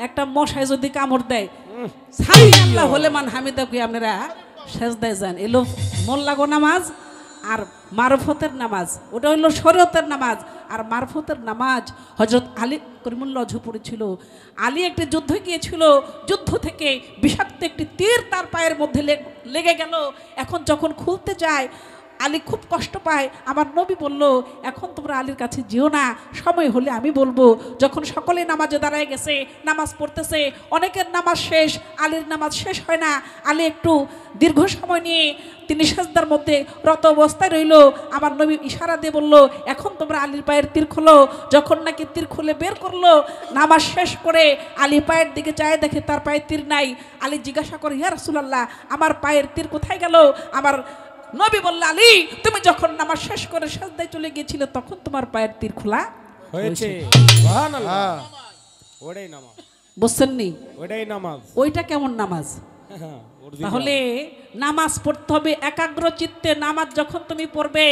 একটা মশায় যদি কামড় দেয়, সাই আল্লাহ হলে মান হামিদা কই আপনারা সেজদায় যান। এলো মোল্লাগো নামাজ আর মারফতের নামাজ, ওটা হইল শরীয়তের নামাজ। আর মারফতের নামাজ হযরত আলী করিমুল্লাহ ঝুপুরি ছিল। আলী একটি যুদ্ধে গিয়েছিল, যুদ্ধ থেকে বিষাক্ত একটি তীর তার পায়ের মধ্যে লেগে গেল। এখন যখন খুলতে যায়, আলী খুব কষ্ট পায়। আমার নবী বলল, এখন তোমরা আলীর কাছে যেও না, সময় হলে আমি বলবো। যখন সকলে নামাজে দাঁড়ায় গেছে, নামাজ পড়তেছে, অনেকের নামাজ শেষ, আলীর নামাজ শেষ হয় না। আলী একটু দীর্ঘ সময় নিয়ে তিনি সাজদার মধ্যে রত অবস্থায় রইল। আমার নবী ইশারা দিয়ে বলল, এখন তোমরা আলীর পায়ের তীর খোলো। যখন নাকি তীর খুলে বের করলো, নামাজ শেষ করে আলী পায়ের দিকে চায়, দেখে তার পায়ে তীর নাই। আলী জিজ্ঞাসা করে, ইয়া রাসূলুল্লাহ, আমার পায়ের তীর কোথায় গেল? আমার নবী বলল, আলী, তুমি যখন নামাজ শেষ করে সাজদায় চলে গিয়েছিলে, তখন তোমার পায়ের তীর খোলা হয়েছে। সুবহানাল্লাহ। ওটাই নামাজ। বুঝছেন নি? ওটাই নামাজ। ওইটা কেমন নামাজ? তাহলে নামাজ পড়তে হবে একাগ্র চিত্তে। নামাজ যখন তুমি পড়বে,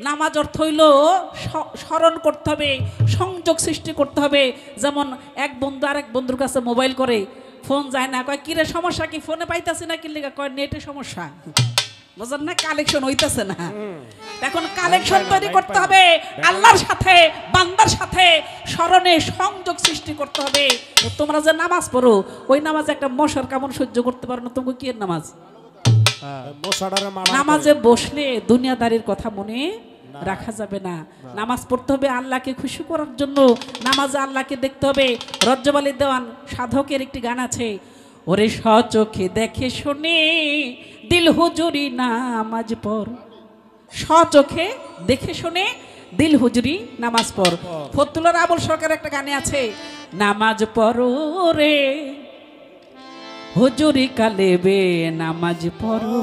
নামাজ অর্থ হইল স্মরণ করতে হবে, সংযোগ সৃষ্টি করতে হবে। যেমন এক বন্ধু আরেক বন্ধুর কাছে মোবাইল করে, ফোন যায় না, কয় কিরে সমস্যা কি, ফোনে পাইতাছি না কি লেগা, কয় নেটে সমস্যা, বুঝলেন না, কালেকশন হইতেছে না। এখন কালেকশন তৈরি করতে হবে, আল্লাহর সাথে বান্দার সাথে স্মরণে সংযোগ সৃষ্টি করতে হবে। তোমরা যে নামাজ পড়ো, ওই নামাজে একটা মশার কামড় সহ্য করতে পারো না, তুমি কি এর নামাজ? নামাজে বসলে দুনিয়াদারির কথা মনে রাখা যাবে না। নামাজ পড়তে হবে আল্লাহকে খুশি করার জন্য, নামাজে আল্লাহকে দেখতে হবে। রজ্জব আলী দেওয়ান সাধকের একটি গান আছে, ওরে সচোখে দেখে শুনে দিল হুজুরি নামাজ পড়, সচোখে দেখে শুনে দিল হুজুরি নামাজ পড়। ফতুল্লাহ আবুল সরকার একটা গানে আছে, নামাজ পড়ো রে হুজুরি কালেবে, নামাজ পড়ো,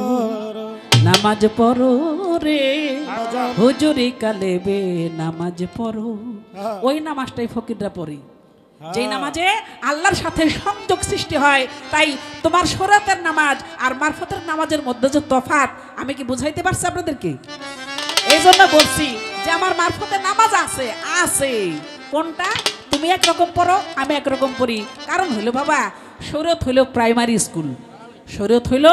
নামাজ পড়ো রে হুজুরি কালেবে, নামাজ পড়ো। ওই নামাজটাই ফকিররা পড়ি, যেই নামাজে আল্লাহর সাথে সংযোগ সৃষ্টি হয়। তাই তোমার শরীয়তের নামাজ আর মারফতের নামাজের মধ্যে যে তফাৎ, আমি কি বুঝাইতে পারছি আপনাদেরকে? এই জন্য বলছি যে আমার মারফতের নামাজ আছে, আছে কোনটা, তুমি একরকম পড়ো, আমি একরকম পড়ি। কারণ হইলো বাবা, শরীয়ত হইল প্রাইমারি স্কুল, শরীয়ত হইল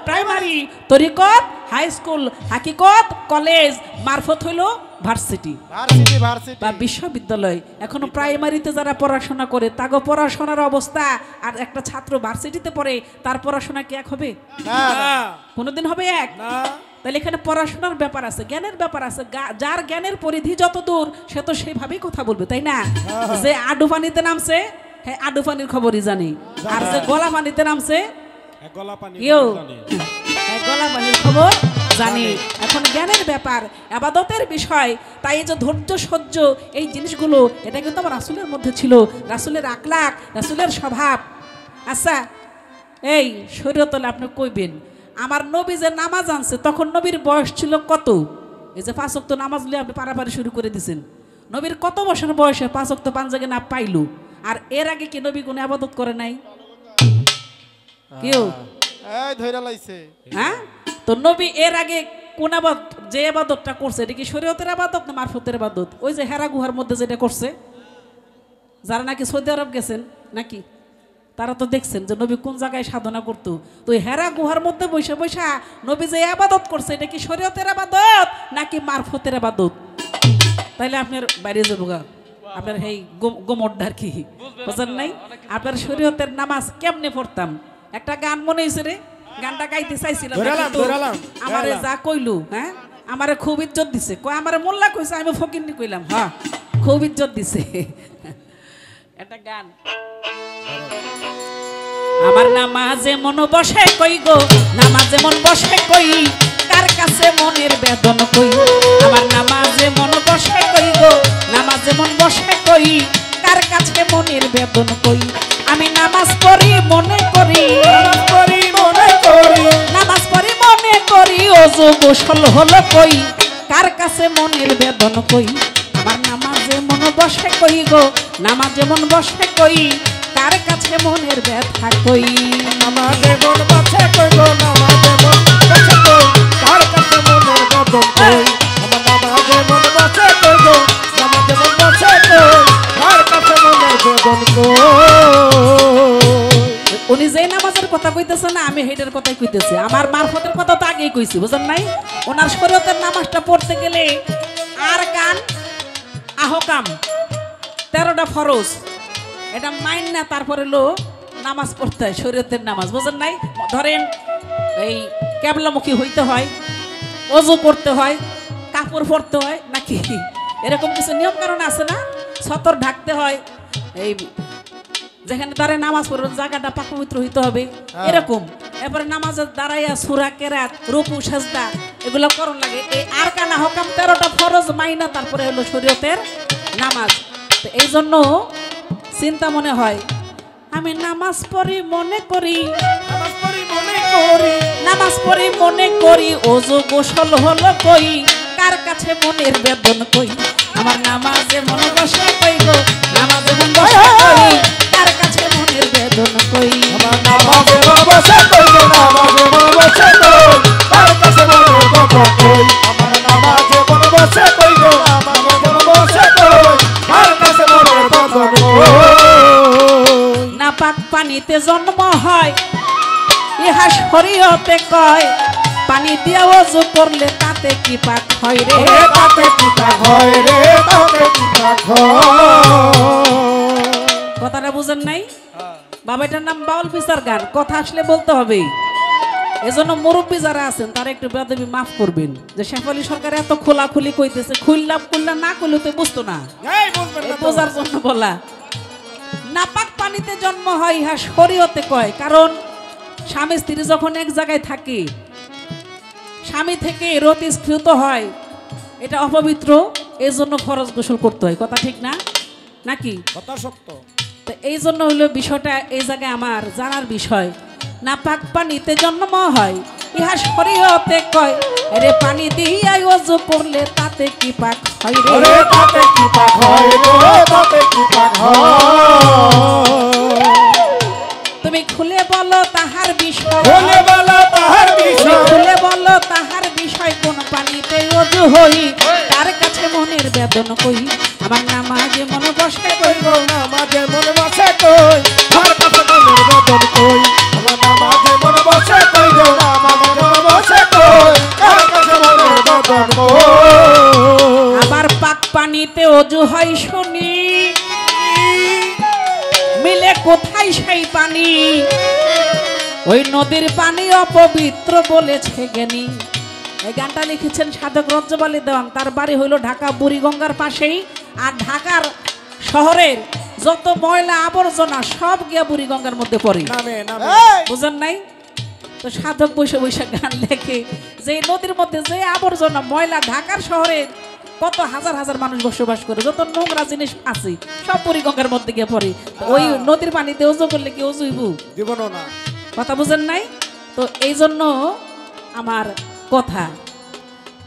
প্রাইমারি, তরিকত হাই স্কুল, হাকিকত কলেজ, মারফত হইল ভার্সিটি ভার্সিটি ভার্সিটি বা বিশ্ববিদ্যালয়, এখনো প্রাইমারিতে যারা পড়াশোনা করে তাগো পড়াশোনার অবস্থা আর একটা ছাত্র ভার্সিটিতে পড়ে তার পড়াশোনা কি এক হবে? না না কোনোদিন হবে এক? না তাহলে এখানে পড়াশোনার ব্যাপার আছে, জ্ঞানের ব্যাপার আছে। যার জ্ঞানের পরিধি যত দূর সে তো সেইভাবেই কথা বলবে, তাই না? যে আডু পানিতে নামছে হ্যাঁ আডু পানির খবরই জানি, আর যে গলা পানিতে নামছে এক গলা পানি ইয়ো জানে। গলা পানির খবর জানি। এখন জ্ঞানের ব্যাপার, আবাদতের বিষয়, তাই এই যে ধৈর্য সহ্য এই জিনিসগুলো এটা কিন্তু আমার রাসূলের মধ্যে ছিল, রাসূলের আখলাক, রাসূলের স্বভাব। আচ্ছা এই শরীয়তলে আপনি কইবেন আমার নবী যে নামাজ আনছে তখন নবীর বয়স ছিল কত? এই যে 5 ওয়াক্ত নামাজ নিয়ে আপনি পারাপারি শুরু করে দিয়েছেন, নবীর কত বছর বয়সে 5 ওয়াক্ত 5 জায়গায় না পাইলো? আর এর আগে কি নবী কোনো আবাদত করে নাই? কেউ এই ধইরা লাইছে হ্যাঁ? তো নবী এর আগে কোন আবাদত, যে আবাদতটা করছে এটা কি শরীয়তের আবাদত না মারফতের আবাদত? ওই যে হেরা গুহার মধ্যে যেটা করছে, যারা নাকি সৌদি আরব গেছেন নাকি তারা তো দেখছেন যে নবী কোন জায়গায় সাধনা করতো। তো ওই হেরা গুহার মধ্যে বসে বসে নবী যে আবাদত করছে এটা কি শরীয়তের আবাদত নাকি মারফতের আবাদত? তাইলে আপনার বাইরে যাবো গা, আপনার এই গোমরডার কি বুঝেন নাই? আপনার শরীয়তের নামাজ কেমনে পড়তাম? একটা গান মনে হয়েছে রে, গানটা গাইতে চাইছিলাম কিন্তু আমারে যা কইলু, হ্যাঁ আমারে খুব ইজ্জত দিছে, কয় আমারে মোল্লা কইছে আমি ফকিন্নি কইলাম, হ্যাঁ খুব ইজ্জত দিছে। একটা গান আমার নামাজে মন বসে কই গো, নামাজে মন বসে কই, কার কাছে মনের বেদন কই? আমার নামাজে মন বসে কই গো, নামাজে মন বসে কই, কার কাছে মনের বেদন কই? আমি নামাজ পড়ি মনে করি, নামাজ পড়ি মনে করি, নামাজ পড়ি মনে করি, ওযু গোসল হলো কই, কার কাছে মনের বেদন কই? আমার নামাজে মন বসে কই গো, নামাজে মন বসে কই, কার কাছে মনের ব্যথা কই? নামাজে মন বসে কই গো, নামাজে মন বসে কই, কার কাছে মনের বেদন কই? আমার নামাজে মন বসে কই গো, নামাজে মন বসে কই, কার কাছে মনের বেদন কই? উনি যে নামাজের কথা কইতেছে না আমি হেডের কথাই কইতেছি, আমার মারফতের কথা তো আগেই কইছি, বুঝেন নাই? ওনার শরীয়তের নামাজটা পড়তে গেলে আর গান আহকাম 13টা ফরজ এটা মাইন না, তারপরে লো নামাজ পড়তে হয়, শরীয়তের নামাজ, বুঝেন নাই? ধরেন এই ক্যাবলামুখী হইতে হয়, ওযু করতে হয়, কাপড় পরতে হয় নাকি এরকম কিছু নিয়ম কারণ আছে না? সতর ঢাকতে হয়, এই যেখানে দাঁড়ায় নামাজ পড়বেন জায়গাটা পাক পবিত্র হইতে হবে, এরকম। এরপরে নামাজের দাঁড়াইয়া সূরা কেরাত রুকু সাজদা এগুলো করণ লাগে। এই আর কানা হকাম 13টা ফরজ মাইনা তারপরে হলো শরীয়তের নামাজ। তো এই জন্য চিন্তা মনে হয় আমি নামাজ পড়ি মনে করি, নামাজ পড়ি মনে করি, নামাজ পড়ি মনে করি, ওযু গোসল হলো কই, কার কাছে মনের বেদন কই? আমার নামাজে মন বসে কই গো, নামাজে মন বসে কই, কার কাছে মনের বেদন কই? আমার নামাজে মন বসে কই গো, নামাজে মন বসে কই, কার কাছে মনের বেদন কই? আমার নামাজে মন বসে কই গো, নামাজে মন বসে কই, কার কাছে মনের বেদন কই? নাপাক পানিতে জন্ম হয় ইহা শরীয়তে কয়, পানি দিয়া ওযু করলে তাতে কি পাক হয় রে? তাতে কি পাক হয় রে, তাতে কি পাক হয়? কথাটা বুঝেন নাই? বাবাটার নাম বাউল পিসার গান, কথা আসলে বলতে হবে। এজন্য মুরব্বী যারা আছেন তারা একটু বেয়াদবি মাফ করবেন, যে শেফালি সরকার এত খোলাখুলি কইতেছে, খুললাম খুললা না করলে তো বুঝতো না, এই বুঝবেন এই না তো। বোঝার জন্য বলা। নাপাক পানিতে জন্ম হয় ইহা শরীয়তে কয়, কারণ স্বামী স্ত্রী যখন এক জায়গায় থাকে স্বামী থেকে রতিস্ফীত হয়, এটা অপবিত্র, এই জন্য ফরজ গোসল করতে হয়, কথা ঠিক না নাকি? কথা সত্য। তো এই জন্য হলো বিষয়টা এই জায়গায় আমার জানার বিষয়। নাপাক পানিতে জন্ম হয় ইহা শরীয়তে কয়, আরে পানি দিয়া ওযু করলে তাতে কি পাক হয় রে? ওরে তাতে কি পাক হয় রে, তাতে কি পাক হয়? তুমি খুলে বলো তাহার বিষয়, বলে বলো তাহার তুমি বিষয়, খুলে বলো তাহার বিষয়, কোন পানিতে ওযু হই, তার কাছে মনের বেদন কই? আমার নামাজে মন বসে কই গো, নামাজে মন বসে কই, কার কাছে মনের বেদন কই? আমার নামাজে মন বসে কই গো, নামাজে মন বসে কই, কার কাছে মনের বেদন কই? আবার ওই নদীর পানি অপবিত্র বলেছে জ্ঞানী। এই গানটা লিখেছেন সাধক রজ্জবালী দেওয়ান। তার বাড়ি হইল ঢাকা বুড়িগঙ্গার পাশেই। আর ঢাকার শহরের যত ময়লা আবর্জনা সব গিয়া বুড়িগঙ্গার মধ্যে পড়ে, নামে নামে বুঝেন নাই? তো সাধক বসে বসে গান লেখে যে এই নদীর মধ্যে যে আবর্জনা ময়লা, ঢাকার শহরে কত হাজার হাজার মানুষ বসবাস করে, যত নোংরা জিনিস আছে সব বুড়িগঙ্গার মধ্যে গিয়ে পড়ে। তো ওই নদীর পানিতে ওজু করলে কি ওজু হইব? দিব না। কথা বুঝেন নাই? তো এই জন্য আমার কথা,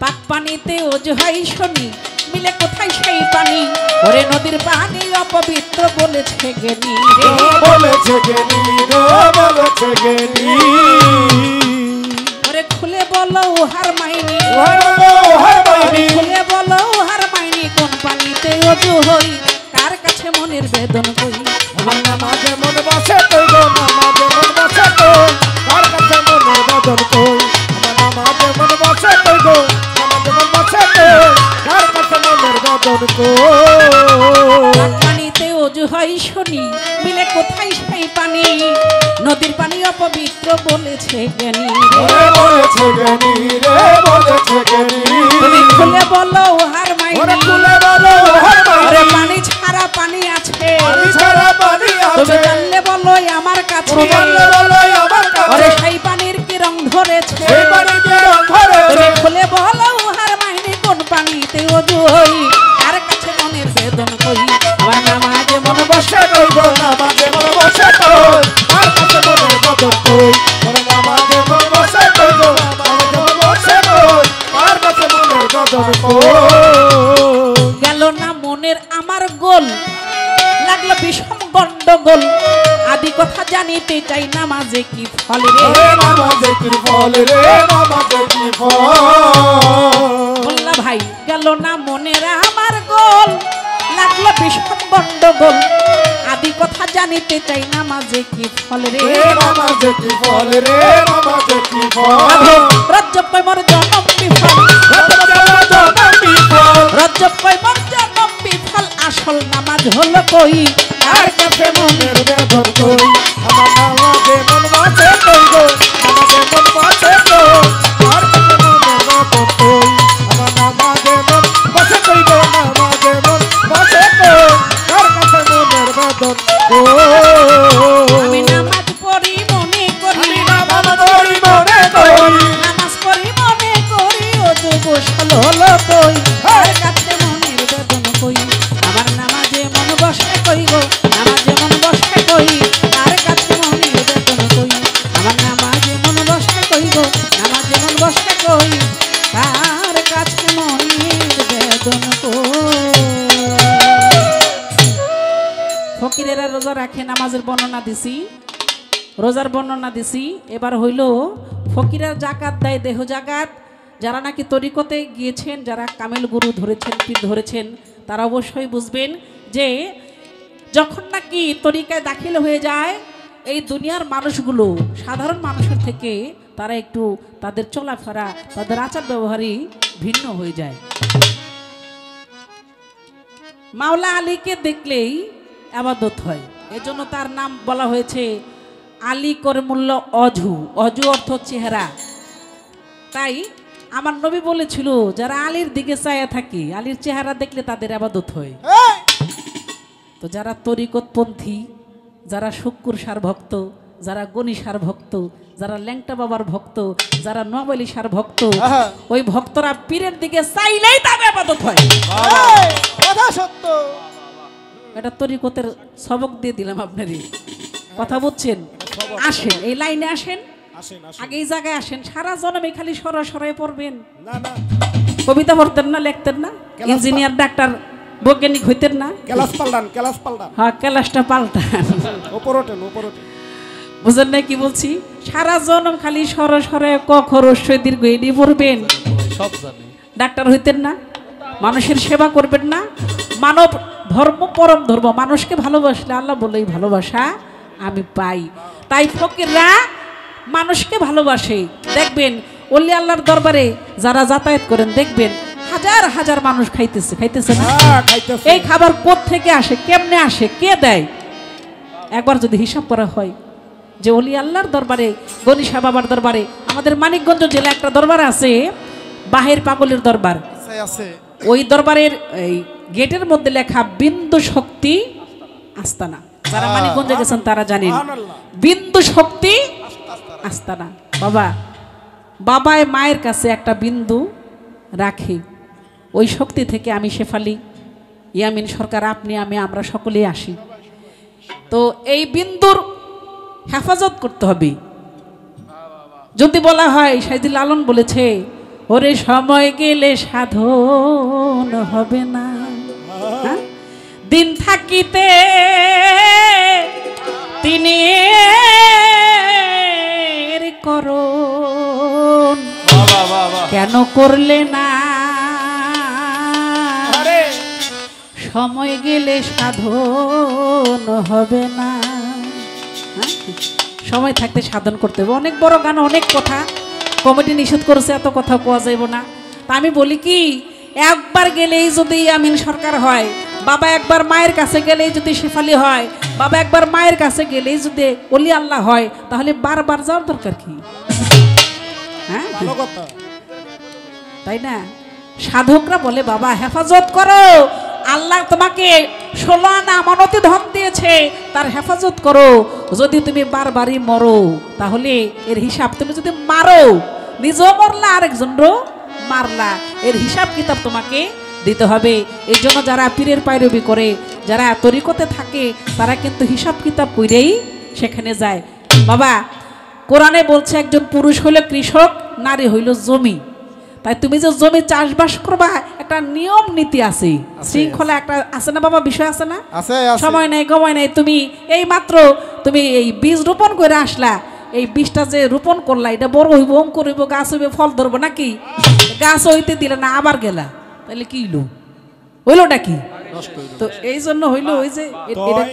পাক পানিতে ওজু হয় শনি, মিলে কোথায় সেই পানি? ওরে নদীর পানি অপবিত্র বলেছে জ্ঞানী রে। বলেছে জ্ঞানী রে, বলেছে জ্ঞানী। ওরে খুলে বলো উহার মাইনি, ওহার বাণী, খুলে বলো উহার মাইনি, কোন পানিতে ওজু হই, কার কাছে মনের বেদন কই? আমার নামাজে মন বসে কই গো, নামাজে মন বসে কই, কার কাছে মনের বেদন কই? আমার নামাজে মন বসে কই গো, নামাজে মন বসে কই, কার কাছে মনের বেদন কই? পাক পানিতে ওজু হয় শনি, মিলে কোথায় সেই পানি? নদীর পানি অপবিত্র বলেছে জ্ঞানী রে। বলেছে জ্ঞানী রে, বলেছে জ্ঞানী। তুমি খুলে বলো উহার মাইনি, ওরে খুলে বলো ওহার ওরে বাণী, পানি ছাড়া পানি আছে, পানি ছাড়া পানি তুমি আছে, জানলে বলো আমার কাছে, জানলে বলো আমার ওরে কাছে, সেই পানির কি রং ধরেছে? সেই পানিতে রং ধরেছে। তুমি খুলে বলো উহার মাইনি, কোন পানিতে ওজু হই, কার কাছে মনের বেদন কই? আমার নামাজে মন বসে বসে কই গো, নামাজে মন বসে কই, কার কাছে মনের বেদন কই? ওরে নামাজে মন বসে কই গো, নামাজে মন বসে কই, কার কাছে মনের বেদন কই? গেল না মনের আমার গোল, লাগলো বিষম গন্ডগোল, আদি কথা জানিতে চাই নামাজে কি ফল রে? ওরে নামাজে কি ফল রে, নামাজে কি ফল? বললা ভাই, গেল না মনের আমার গোল, লাগলো বিষম গন্ডগোল, আদি কথা জানিতে চাই নামাজে কি ফল রে? রে নামাজে কি ফল রে, নামাজে কি ফল? রজ্জব কয় মোর জনম বিফল, রজ্জব কয় মোর জনম বিফল, আসল নামাজ হলো কই, আর কাছে মনের বেদন কই? আমার নামাজে মন বসে কই গো, নামাজে মন বসে কই, আর কাছে মনের বেদন কই? আমার নামাজে মন বসে কই গো, নামাজে মন বসে কই, আর কাছে মনের বেদন আমি কই? নামাজ পড়ি মনে করি, আমি নামাজ পড়ি মনে করি, নামাজ পড়ি মনে করি, ওজু গোসল হলো কই, আর কাছে মনের বেদন কই? আমার নামাজে মন বসে কই গো, নামাজে মন বসে কই, আর কাছে মনের বেদন কই? আমার নামাজে মন বসে কই গো, নামাজে মন বসে কই, আর কাছে মনের বেদন কই? ফকিরেরা রোজা রাখে, নামাজের বর্ণনা দিছি, রোজার বর্ণনা দিছি। এবার হইল ফকিরা জাকাত দেয়, দেহ জাকাত। যারা নাকি তরিকতে গিয়েছেন, যারা কামেল গুরু ধরেছেন, পীর ধরেছেন, তারা অবশ্যই বুঝবেন যে যখন নাকি তরিকায় দাখিল হয়ে যায়, এই দুনিয়ার মানুষগুলো সাধারণ মানুষের থেকে তারা একটু তাদের চলাফেরা, তাদের আচার ব্যবহারই ভিন্ন হয়ে যায়। মাওলা আলীকে দেখলেই আবাদত হয়, এজন্য তার নাম বলা হয়েছে আলী করমুল্ল অজু। অজু অর্থ চেহারা। তাই আমার নবী বলেছিল, যারা আলীর দিকে চায়া থাকে, আলীর চেহারা দেখলে তাদের আবাদত হয়। তো যারা তরিকতপন্থী, যারা শুক্কুর সার ভক্ত, যারা গনি সার ভক্ত, যারা ল্যাংটা বাবার ভক্ত, যারা নবলী সার ভক্ত, ওই ভক্তরা পীরের দিকে চাইলেই তাদের আবাদত হয়। কথা সত্য। এটা তরিকতের সবক দিয়ে দিলাম আপনারই, কথা বুঝছেন? আসেন এই লাইনে আসেন, আসেন আসেন, আগে এই জায়গায় আসেন। সারা জনমে খালি সরাসরি পড়বেন, না না, কবিতা পড়তেন না, লিখতেন না, ইঞ্জিনিয়ার ডাক্তার বৈজ্ঞানিক হইতেন না? ক্লাস পাল্টান, ক্লাস পাল্টান, হ্যাঁ, ক্লাসটা পাল্টান। ওপর ওঠেন, ওপর ওঠেন। বুঝেন না কি বলছি? সারা জনম খালি সরাসরি ক খ রস্য দীর্ঘ এডি পড়বেন, সব জানি। ডাক্তার হইতেন না, মানুষের সেবা করবেন না। মানব ধর্ম পরম ধর্ম, মানুষকে ভালোবাসলে আল্লাহ বলেই ভালোবাসা আমি পাই। তাই ফকিররা মানুষকে ভালোবাসে। দেখবেন ওলি আল্লাহর দরবারে যারা যাতায়াত করেন, দেখবেন হাজার হাজার মানুষ খাইতেছে না? খাইতেছে। এই খাবার কোথা থেকে আসে, কেমনে আসে, কে দেয়? একবার যদি হিসাব করা হয়, যে ওলি আল্লাহর দরবারে, গনিশা বাবার দরবারে, আমাদের মানিকগঞ্জ জেলা একটা দরবার আছে, বাহের পাগলের দরবার। আছে ওই দরবারের এই গেটের মধ্যে লেখা বিন্দু শক্তি আস্তানা। যারা মানিকগঞ্জে গেছেন তারা জানেন বিন্দু শক্তি আস্তানা। বাবায় মায়ের কাছে একটা বিন্দু রাখে, ওই শক্তি থেকে আমি শেফালি, ইয়ামিন সরকার, আপনি, আমরা সকলেই আসি। তো এই বিন্দুর হেফাজত করতে হবে। যদি বলা হয়, সাইদি লালন বলেছে, ওরে সময় গেলে সাধন হবে না, হ্যাঁ? দিন থাকিতে তিনি করুন কেন করলে না, সময় গেলে সাধন হবে না। সময় থাকতে সাধন করতে হবে। অনেক বড় গান, অনেক কথা, কমিটি নিষেধ করেছে, এত কথা কোয়া যাইব না। তা আমি বলি কি, একবার গেলেই যদি আমিন সরকার হয়, বাবা একবার মায়ের কাছে গেলেই যদি শেফালি হয়, বাবা একবার মায়ের কাছে গেলেই যদি ওলি আল্লাহ হয়, তাহলে বারবার যাওয়ার দরকার কি? হ্যাঁ, তাই না? সাধকরা বলে, বাবা হেফাজত করো, আল্লাহ তোমাকে 16 আনা আমানতি ধন দিয়েছে, তার হেফাজত করো। যদি তুমি বারবারই মরো, তাহলে এর হিসাব, তুমি যদি মারো, নিজেও মরলা, আরেকজনও মারলা, এর হিসাব কিতাব তোমাকে দিতে হবে। এই জন্য যারা পীরের পায়রবি করে, যারা তরিকতে থাকে, তারা কিন্তু হিসাব কিতাব কইরেই সেখানে যায়। বাবা কোরআনে বলছে, একজন পুরুষ হইল কৃষক, নারী হইল জমি। তাই তুমি যে জমি চাষবাস করবা, একটা নিয়ম নীতি আছে, শৃঙ্খলা একটা আছে না বাবা, বিষয় আছে না? সময় নাই, গময় নাই। তুমি এই মাত্র তুমি এই বীজ রোপণ করে আসলা, এই বীজটা যে রোপণ করলা, এটা বড় হইব, অঙ্কুর হইব, গাছ হইবে, ফল ধরবো নাকি? গাছ হইতে দিলে না, আবার গেলা, তাহলে কি হইলোটা কি? তো এই জন্য হইলো, ওই যে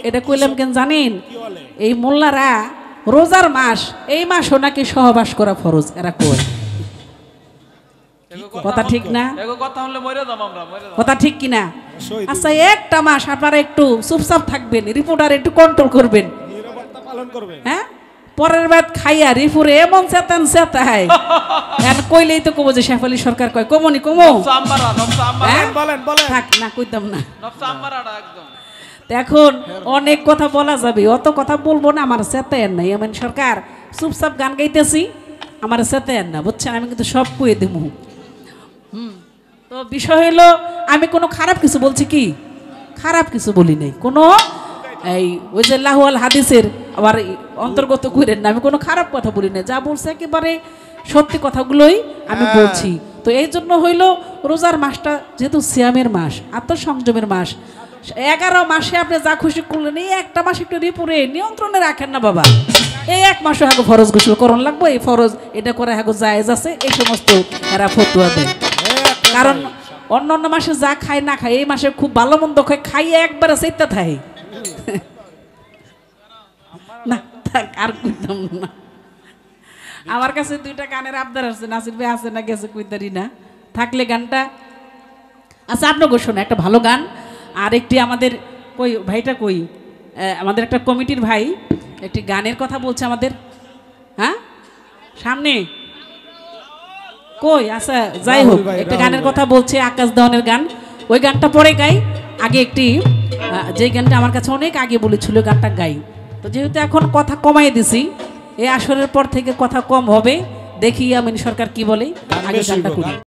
এটা কইলাম কেন জানেন, এই মোল্লারা রোজার মাস, এই মাসও নাকি সহবাস করা ফরজ, এরা কয়। কথা ঠিক না? কথা ঠিক কিনা? আচ্ছা, একটা মাস আপনারা একটু চুপচাপ থাকবেন, রিপোর্টার একটু কন্ট্রোল করবেন, হ্যাঁ? পরের বার খাইয়া রিপুরে এমন চেতান চেতায়, কইলেই তো কমো যে শেফালি সরকার কয়, কমনি কমো, থাক না, কইতাম না। এখন অনেক কথা বলা যাবে, অত কথা বলবো না, আমার চেতায়েন নাই। এমন সরকার চুপচাপ গান গাইতেছি, আমার চেতায়েন না, বুঝছেন? আমি কিন্তু সব কয়ে দেব। তো বিষয় হলো, আমি কোনো খারাপ কিছু বলছি কি? খারাপ কিছু বলি নাই, কোনো এই ওই যে লাহুয়াল হাদিসের আবার অন্তর্গত করেন না, আমি কোনো খারাপ কথা বলি না, যা বলছে একেবারে সত্যি কথাগুলোই আমি বলছি। তো এই জন্য হইল, রোজার মাসটা যেহেতু সিয়ামের মাস, আত্মসংযমের মাস, 11 মাসে আপনি যা খুশি করলেন, এই একটা মাস একটু রিপুরে নিয়ন্ত্রণে রাখেন না বাবা। এই এক মাসে হাগো ফরজ গোসল করণ লাগবো, এই ফরজ এটা করে হাগো জায়েজ আছে, এই সমস্ত এরা ফতুয়া দেয়। কারণ অন্য অন্য মাসে যা খায় না খায়, এই মাসে খুব ভালো মন্দ খাইয়ে একবারে সেইটা থাকে না, আর কইতাম না। আমার কাছে 2টা গানের আবদার আছে, নাসির ভাই আছে না গেছে কইতারি না, থাকলে গানটা। আচ্ছা, আপনাকে শোনো একটা ভালো গান। আর একটি আমাদের কই ভাইটা কই, আমাদের একটা কমিটির ভাই একটি গানের কথা বলছে আমাদের, হ্যাঁ সামনে কই? আচ্ছা যাই হোক, একটা গানের কথা বলছে, আকাশ দেওয়ানের গান, ওই গানটা পরে গাই। আগে একটি যে গানটা আমার কাছে অনেক আগে বলেছিল, গানটা গাই। তো যেহেতু এখন কথা কমাই দিছি, এই আসরের পর থেকে কথা কম হবে, দেখি আমিন সরকার কি বলে, আগে গানটা করি।